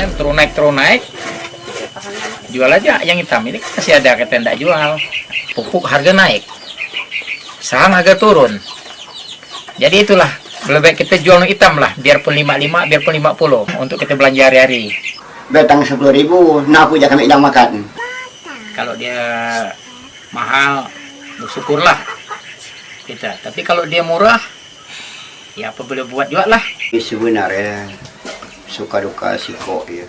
kan turun naik, jual aja yang hitam ini masih ada kita tidak jual. Pupuk harga naik, sahang harga turun. Jadi itulah lebih baik kita jual yang hitam lah, biarpun 55, biarpun 50 untuk kita belanja hari-hari. Betang 10.000, nah aku kami sedang makan. Kalau dia mahal, bersyukurlah kita. Tapi kalau dia murah, ya apa boleh buat juga lah. Sebenarnya suka duka siko ya.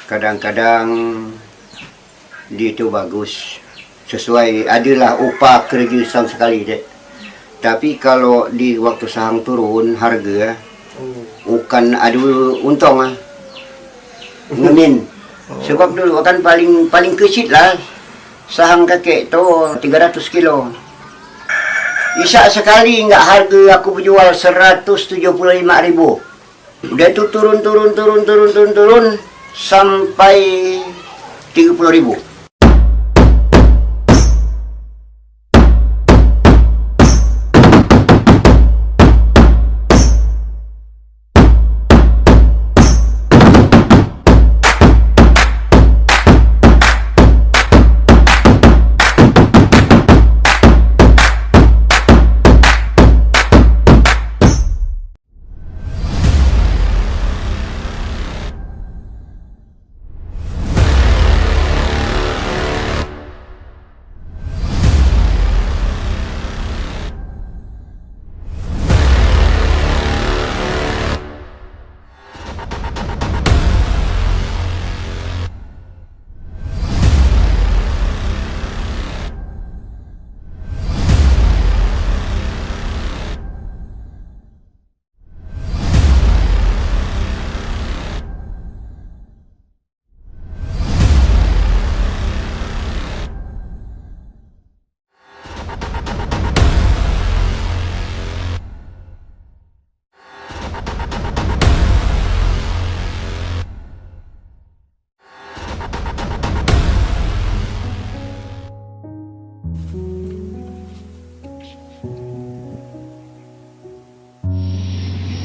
Kadang-kadang dia itu bagus, sesuai adalah upah kerja setahun sekali dek. Tapi kalau di waktu sahang turun harga, bukan ada untung ah, ngemin. Sebab dulu kan paling kecil lah sahang kakek tu 300 kilo. Isa sekali enggak harga aku berjual 175.000. Udah itu turun sampai 30.000.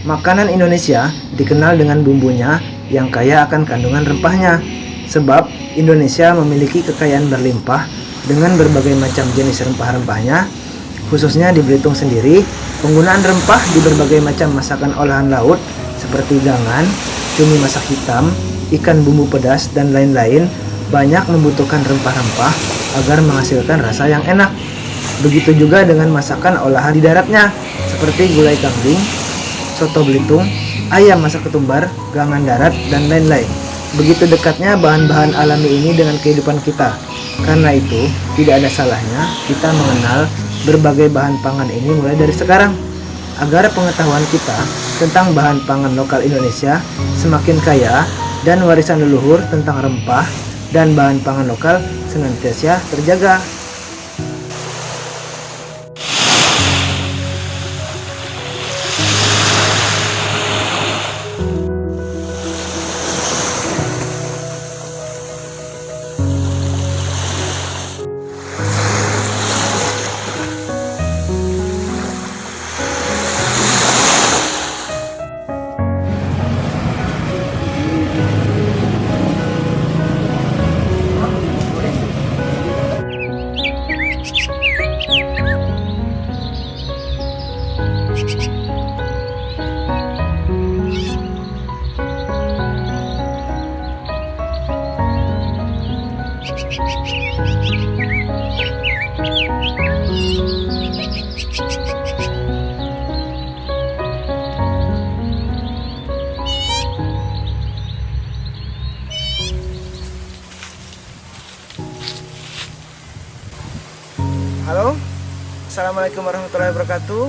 Makanan Indonesia dikenal dengan bumbunya yang kaya akan kandungan rempahnya. Sebab Indonesia memiliki kekayaan berlimpah dengan berbagai macam jenis rempah-rempahnya. Khususnya di Belitung sendiri, penggunaan rempah di berbagai macam masakan olahan laut seperti gangan, cumi masak hitam, ikan bumbu pedas, dan lain-lain banyak membutuhkan rempah-rempah agar menghasilkan rasa yang enak. Begitu juga dengan masakan olahan di daratnya seperti gulai kambing, soto Belitung, ayam masak ketumbar, gangan darat, dan lain-lain. Begitu dekatnya bahan-bahan alami ini dengan kehidupan kita. Karena itu, tidak ada salahnya kita mengenal berbagai bahan pangan ini mulai dari sekarang, agar pengetahuan kita tentang bahan pangan lokal Indonesia semakin kaya dan warisan leluhur tentang rempah dan bahan pangan lokal senantiasa terjaga. Halo, assalamualaikum warahmatullahi wabarakatuh.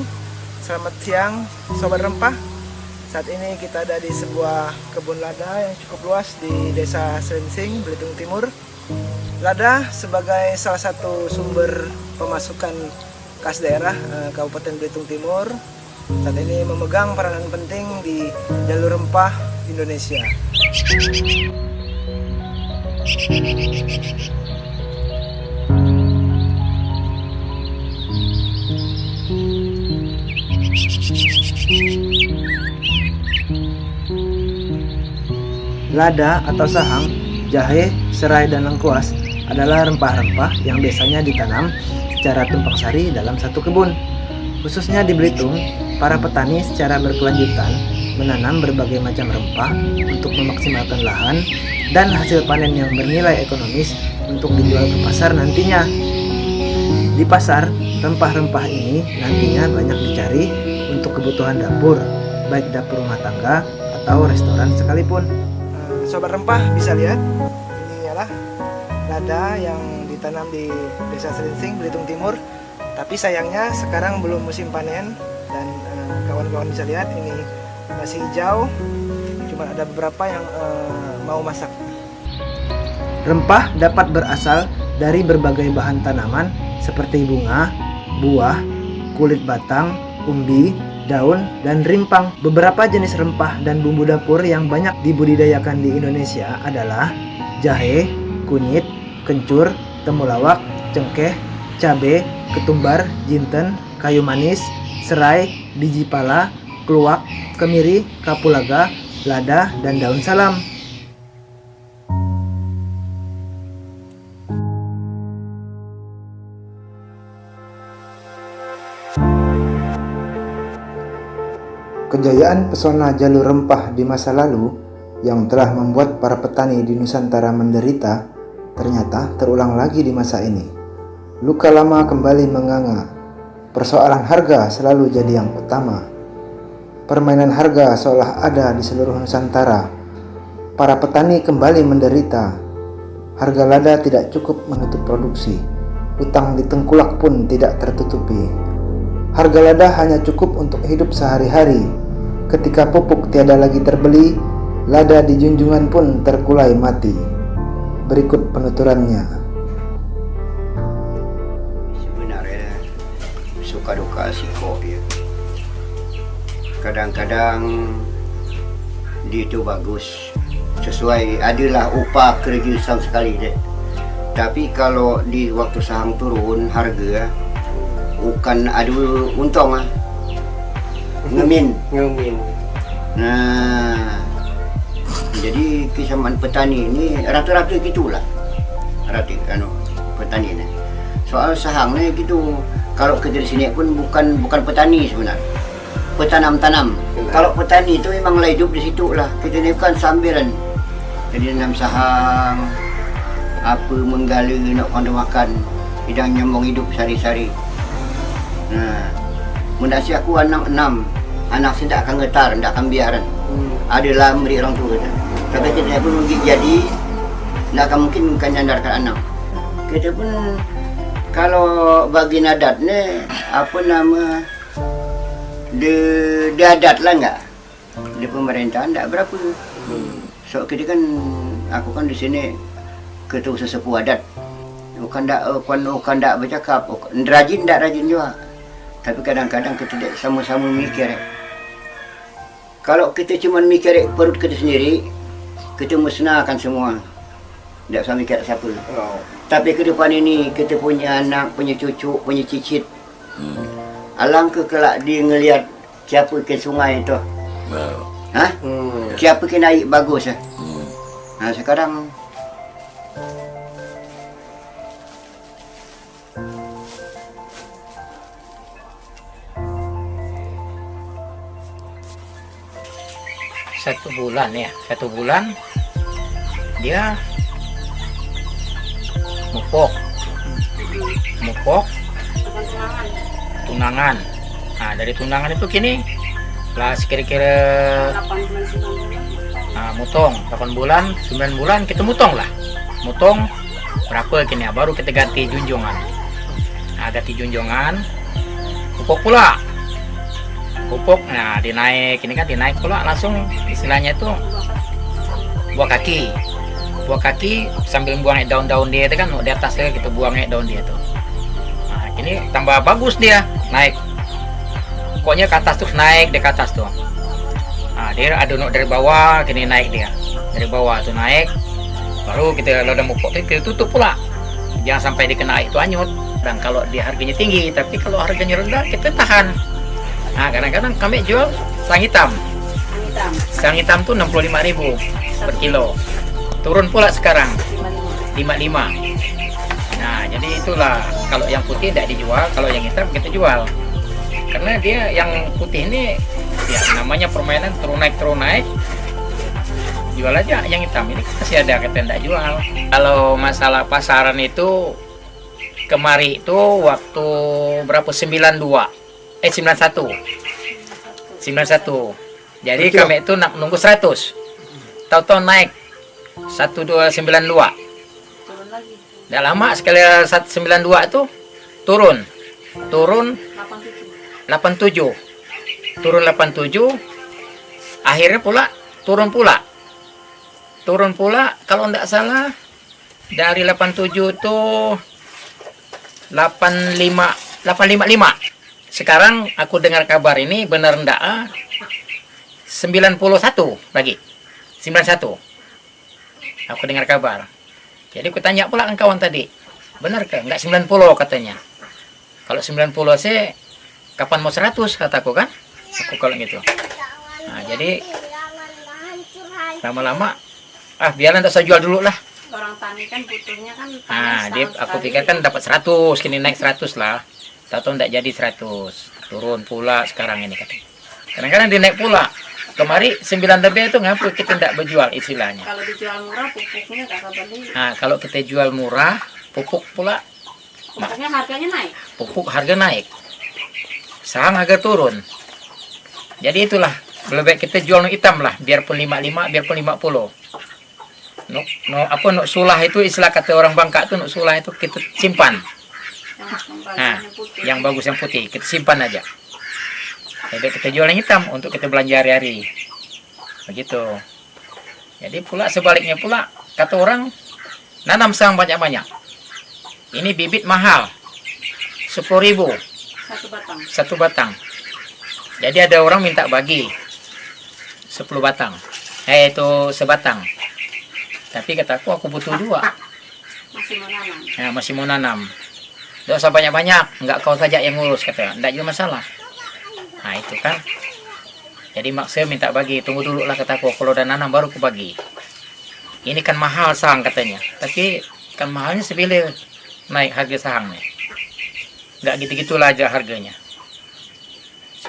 Selamat siang sobat rempah. Saat ini kita ada di sebuah kebun lada yang cukup luas di Desa Selingsing, Belitung Timur. Lada sebagai salah satu sumber pemasukan kas daerah Kabupaten Belitung Timur saat ini memegang peranan penting di jalur rempah Indonesia. Lada atau sahang, jahe, serai, dan lengkuas adalah rempah-rempah yang biasanya ditanam secara tumpang sari dalam satu kebun. Khususnya di Belitung, para petani secara berkelanjutan menanam berbagai macam rempah untuk memaksimalkan lahan dan hasil panen yang bernilai ekonomis untuk dijual ke pasar nantinya. Di pasar, rempah-rempah ini nantinya banyak dicari untuk kebutuhan dapur, baik dapur rumah tangga atau restoran sekalipun. Sobat rempah bisa lihat, ini ialah lada yang ditanam di Desa Selinsing, Belitung Timur. Tapi sayangnya sekarang belum musim panen dan kawan-kawan bisa lihat ini masih hijau, cuma ada beberapa yang mau masak. Rempah dapat berasal dari berbagai bahan tanaman seperti bunga, buah, kulit batang, umbi, daun, dan rimpang. Beberapa jenis rempah dan bumbu dapur yang banyak dibudidayakan di Indonesia adalah jahe, kunyit, kencur, temulawak, cengkeh, cabai, ketumbar, jinten, kayu manis, serai, biji pala, keluak, kemiri, kapulaga, lada, dan daun salam. Kejayaan pesona jalur rempah di masa lalu yang telah membuat para petani di Nusantara menderita ternyata terulang lagi di masa ini. Luka lama kembali menganga. Persoalan harga selalu jadi yang utama. Permainan harga seolah ada di seluruh Nusantara. Para petani kembali menderita. Harga lada tidak cukup menutup produksi. Utang di tengkulak pun tidak tertutupi. Harga lada hanya cukup untuk hidup sehari-hari. Ketika pupuk tiada lagi terbeli, lada di junjungan pun terkulai mati. Berikut penuturannya. Sebenarnya suka duka siko dia. Kadang-kadang dia itu bagus, sesuai adalah upah kerja setahun sekali deh. Tapi kalau di waktu sahang turun harga, bukan adu untung ah, ngemin. Nah, jadi kesamaan petani ini rata-rata gitulah, rata petani ini. Soal sahang ni gitu, kalau kerja di sini pun bukan petani sebenarnya, petanam-tanam. Kalau petani itu memang lah hidup di situ lah. Kita ni bukan sambilan, jadi nanam sahang, apa menggala nak pandai makan, hidang nyambung hidup sehari-hari. Nah, mendasi aku anak 6, anak saya tak akan getar, tak akan biaran. Adalah beri orang tua kita. Tapi kita pun mungkin jadi, tak akan mungkin nyandarkan anak. Kita pun kalau bagi adat ni, apa nama, di adat lah enggak, di pemerintahan tak berapa. So kita kan, aku kan di sini ketua sesepuh adat. Bukan tak bercakap, rajin tak rajin juga. Tapi kadang-kadang kita sama-sama mikir. Kalau kita cuma mikir perut kita sendiri, kita musnahkan semua. Tak usah mikir siapa. Tapi ke depan ini kita punya anak, punya cucu, punya cicit. Alangkah kelak dia ngelihat siapa ke sungai itu. Ha? Siapa ke naik bagus. Nah, sekarang satu bulan dia mupok tunangan. Nah, dari tunangan itu kini lah kira-kira mutong 8 bulan 9 bulan kita mutong lah, mutong berapa kini baru kita ganti junjungan. Ganti junjungan, pupuk pula. Pupuk, nah dinaik, ini kan dinaik pula langsung istilahnya itu buah kaki sambil buang daun-daun dia itu kan di atasnya kita buang daun dia tuh. Nah ini tambah bagus dia naik, pokoknya ke atas tuh naik di atas tuh. Nah dia ada dari bawah, kini naik dia dari bawah tuh naik, baru kita lodam pupuk kita tutup pula, jangan sampai dikena itu hanyut. Dan kalau dia harganya tinggi, tapi kalau harganya rendah kita tahan. Nah kadang-kadang kami jual sang hitam. hitam Sang hitam tuh 65.000 per kilo. Turun pula sekarang 55. Nah, jadi itulah kalau yang putih tidak dijual, kalau yang hitam kita jual. Karena dia yang putih ini ya namanya permainan turun naik. Jual aja yang hitam ini masih ada kita tidak jual. Kalau masalah pasaran itu kemari itu waktu berapa 91. Jadi kami itu nak nunggu 100. Tahu-tahu naik 1292. turun lagi Tidak lama sekali 192 itu turun 87 87. Akhirnya pula turun pula kalau tidak salah dari 87 itu 855. Sekarang aku dengar kabar ini benar ndak 91 lagi 91. Aku dengar kabar. Jadi aku tanya pula kan kawan tadi, benar ke? Enggak 90 katanya. Kalau 90 sih kapan mau 100 kataku kan? Aku kalau gitu. Nah, jadi lama-lama biar nanti saya jual dulu lah. orang tani kan butuhnya kan Nah, panen aku setahun pikir kan sekali. dapat 100, kini naik 100 lah. Tahu enggak jadi 100. Turun pula sekarang ini katanya. Kadang-kadang dinaik pula. Kemari 9 lebih itu ngapa kita tidak berjual istilahnya. Kalau dijual murah pupuknya kakak beli, Nah, kalau kita jual murah, pupuk pula pupuknya harganya naik. pupuk harga naik. Sang harga turun. Jadi itulah, lebih baik kita jual hitam lah, biarpun 55, biarpun 50. Sulah itu istilah kata orang Bangka tuh, sulah itu kita simpan. Nah, Yang putih. yang bagus yang putih kita simpan aja. Jadi kita jual yang hitam untuk kita belanja hari-hari. Begitu. Jadi pula sebaliknya pula kata orang nanam sang banyak-banyak. Ini bibit mahal. 10.000 Satu batang. satu batang. Jadi ada orang minta bagi 10 batang. Itu sebatang. Tapi kataku aku butuh 2. Masih mau nanam. Nah, masih mau nanam. Tidak usah banyak-banyak, enggak kau saja yang ngurus katanya. Enggak juga masalah. Nah, itu kan. Jadi maksudnya minta bagi, tunggu dulu lah kataku, kalau udah nanam baru aku bagi. Ini kan mahal sang katanya. Tapi kan mahalnya sebila naik harga sahangnya. Enggak gitu-gitulah aja harganya.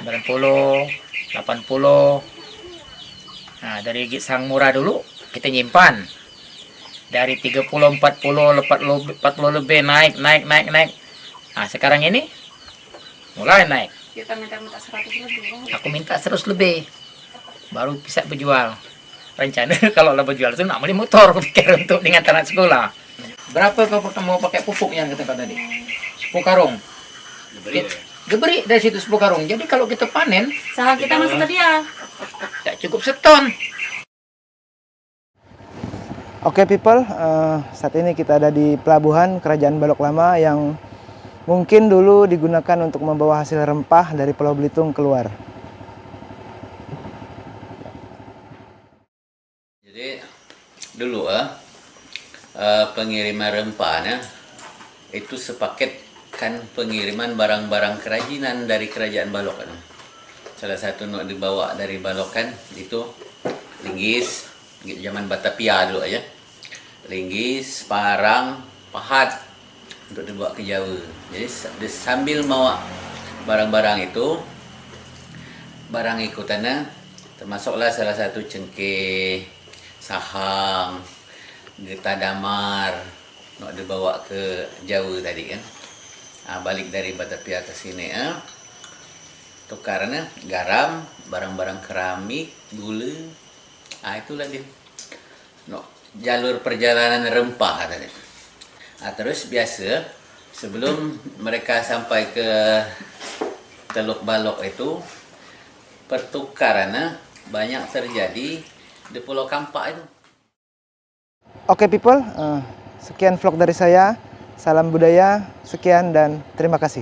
90, 80. Nah, dari sang murah dulu kita nyimpan. Dari 30, 40, 40 lebih naik. Nah, sekarang ini mulai naik. Kita minta 100 lebih. Aku minta 100 lebih. Baru bisa berjual. Rencana kalau lah berjual itu nak beli motor, aku pikir untuk dengan anak sekolah. Berapa kau mau pakai pupuk yang kata tadi? 10 karung. Diberi dari situ 10 karung. Jadi kalau kita panen, Sahang kita masih sedia. tak cukup seton. Oke people, saat ini kita ada di pelabuhan Kerajaan Balok Lama yang mungkin dulu digunakan untuk membawa hasil rempah dari Pulau Belitung keluar. Jadi dulu pengiriman rempahnya itu sepaket kan pengiriman barang-barang kerajinan dari Kerajaan Balok kan. Salah satu nak dibawa dari Balok kan itu linggis, zaman Batavia dulu aja. Linggis, parang, pahat untuk dibawa ke Jawa. Jadi sambil bawa barang-barang itu, barang ikutannya termasuklah salah satu cengkeh, sahang, getah damar, nak dibawa ke Jawa tadi kan. Balik dari Batavia ke sini tukarnya garam, barang-barang keramik, gula. Itulah dia. Jalur perjalanan rempah tadi. Terus biasa sebelum mereka sampai ke Teluk Balok itu pertukarannya banyak terjadi di Pulau Kampak itu. Oke people, sekian vlog dari saya. Salam budaya, sekian dan terima kasih.